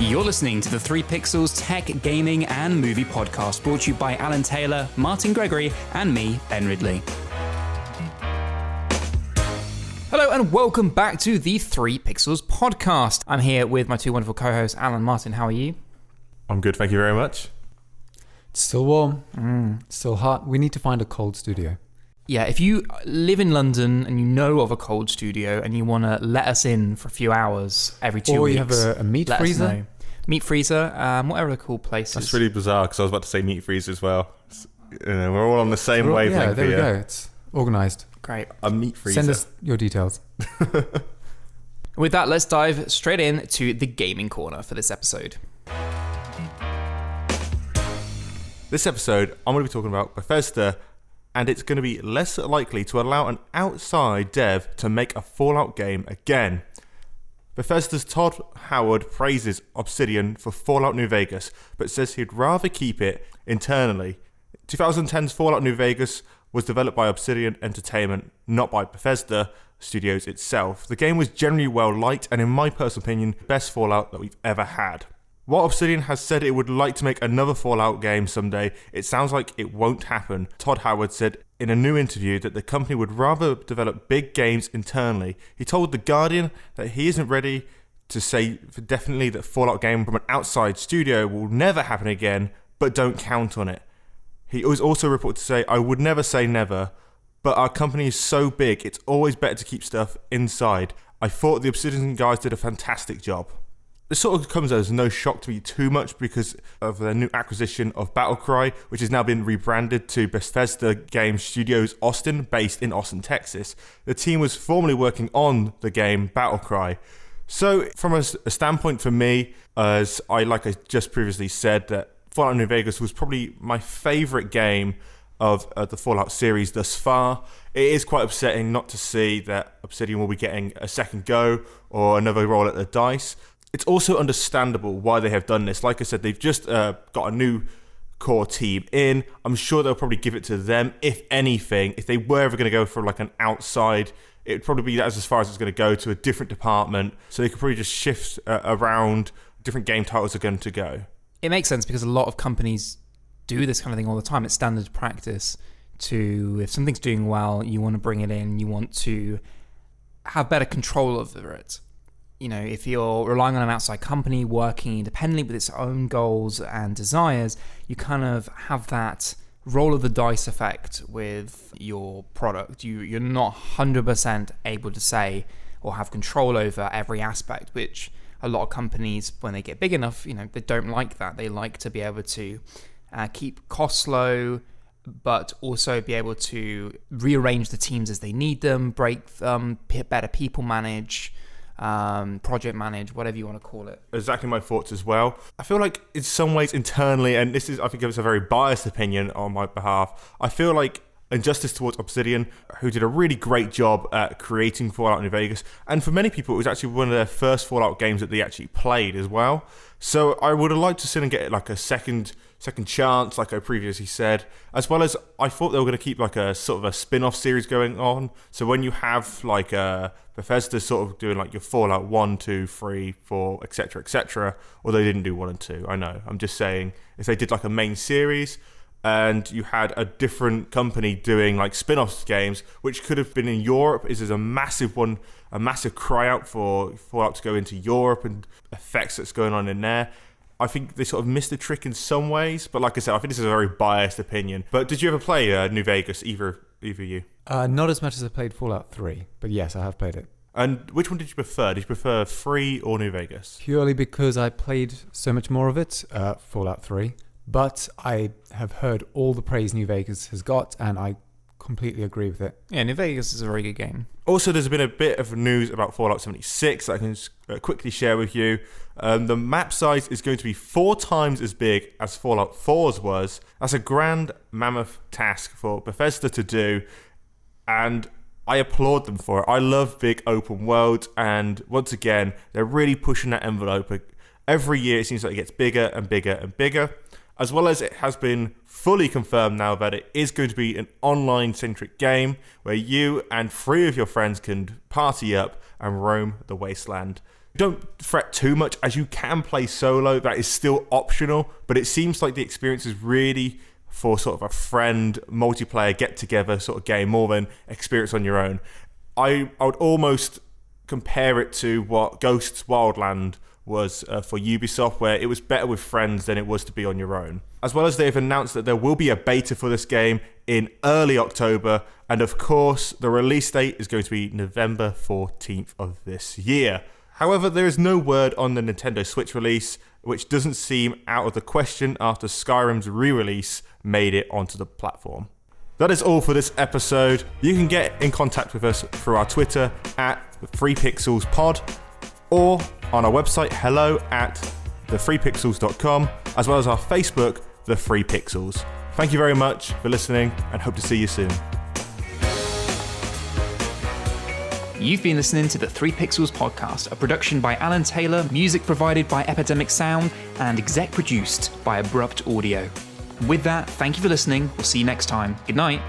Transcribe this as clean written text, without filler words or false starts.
You're listening to the 3 Pixels Tech, Gaming and Movie Podcast, brought to you by Alan Taylor, Martin Gregory, and me, Ben Ridley. Hello and welcome back to the 3 Pixels Podcast. I'm here with my two wonderful co-hosts, Alan and Martin. How are you? I'm good, thank you very much. It's still warm, still hot. We need to find a cold studio. Yeah, if you live in London and you know of a cold studio and you want to let us in for a few hours every 2 weeks. Or you have a meat freezer. Meat freezer, whatever they're called places. That's really bizarre because I was about to say meat freezer as well. We're all on the same wavelength Yeah, there here. we go. It's organised. Great. A meat freezer. Send us your details. With that, let's dive straight into the gaming corner for this episode. This episode, I'm going to be talking about Bethesda, and it's going to be less likely to allow an outside dev to make a Fallout game again. Bethesda's Todd Howard praises Obsidian for Fallout New Vegas, but says he'd rather keep it internally. 2010's Fallout New Vegas was developed by Obsidian Entertainment, not by Bethesda Studios itself. The game was generally well liked, and in my personal opinion, the best Fallout that we've ever had. While Obsidian has said it would like to make another Fallout game someday, it sounds like it won't happen. Todd Howard said in a new interview that the company would rather develop big games internally. He told The Guardian that he isn't ready to say for definitely that Fallout game from an outside studio will never happen again, but don't count on it. He was also reported to say, "I would never say never, but our company is so big, it's always better to keep stuff inside. I thought the Obsidian guys did a fantastic job." This sort of comes as no shock to me too much because of their new acquisition of Battlecry, which has now been rebranded to Bethesda Game Studios Austin, based in Austin, Texas. The team was formerly working on the game Battlecry. So from a standpoint for me, as I just previously said, that Fallout New Vegas was probably my favourite game of the Fallout series thus far. It is quite upsetting not to see that Obsidian will be getting a second go or another roll at the dice. It's also understandable why they have done this. Like I said, they've just got a new core team in. I'm sure they'll probably give it to them, if anything. If they were ever going to go for like an outside, it would probably be as far as it's going to go to a different department. So they could probably just shift around different game titles are going to go. It makes sense because a lot of companies do this kind of thing all the time. It's standard practice to, if something's doing well, you want to bring it in, you want to have better control over it. You know, if you're relying on an outside company working independently with its own goals and desires, you kind of have that roll of the dice effect with your product. You're not 100% able to say or have control over every aspect, which a lot of companies, when they get big enough, they don't like that. They like to be able to keep costs low, but also be able to rearrange the teams as they need them, break them, better people manage, project manage, whatever you want to call it. Exactly my thoughts as well. I feel like in some ways internally, and this is, I think it's a very biased opinion on my behalf, I feel like injustice towards Obsidian, who did a really great job at creating Fallout New Vegas, and for many people it was actually one of their first Fallout games that they actually played as well. So I would have liked to sit and get like a second chance, like I previously said, as well as I thought they were going to keep like a sort of a spin-off series going on. So when you have like Bethesda sort of doing like your Fallout 1, 2, 3, 4, etc., although they didn't do 1 and 2, I know. I'm just saying, if they did like a main series and you had a different company doing like spin-off games, which could have been in Europe, is a massive one, a massive cry out for Fallout to go into Europe and effects that's going on in there. I think they sort of missed the trick in some ways, but like I said, I think this is a very biased opinion. But did you ever play New Vegas, either of you? Not as much as I played Fallout 3, but yes, I have played it. And which one did you prefer? Did you prefer 3 or New Vegas? Purely because I played so much more of it, Fallout 3, but I have heard all the praise New Vegas has got, and I completely agree with it. Yeah, New Vegas is a very good game. Also, there's been a bit of news about Fallout 76 that I can just quickly share with you. The map size is going to be 4 times as big as Fallout 4's was. That's a grand mammoth task for Bethesda to do, and I applaud them for it. I love big open worlds, and once again, they're really pushing that envelope. Every year, it seems like it gets bigger and bigger and bigger, as well as it has been fully confirmed now that it is going to be an online-centric game where you and 3 of your friends can party up and roam the wasteland. Don't fret too much, as you can play solo. That is still optional, but it seems like the experience is really for sort of a friend multiplayer get-together sort of game more than experience on your own. I would almost compare it to what Ghosts Wildland was for Ubisoft, where it was better with friends than it was to be on your own. As well as they've announced that there will be a beta for this game in early October, and of course the release date is going to be November 14th of this year. However, there is no word on the Nintendo Switch release, which doesn't seem out of the question after Skyrim's re-release made it onto the platform. That is all for this episode. You can get in contact with us through our Twitter at @3pixelspod, or on our website hello@the3pixels.com, as well as our Facebook, The 3 Pixels. Thank you very much for listening, and hope to see you soon. You've been listening to the 3 Pixels podcast, a production by Alan Taylor, music provided by Epidemic Sound, and exec produced by Abrupt Audio. With that, thank you for listening. We'll see you next time. Good night.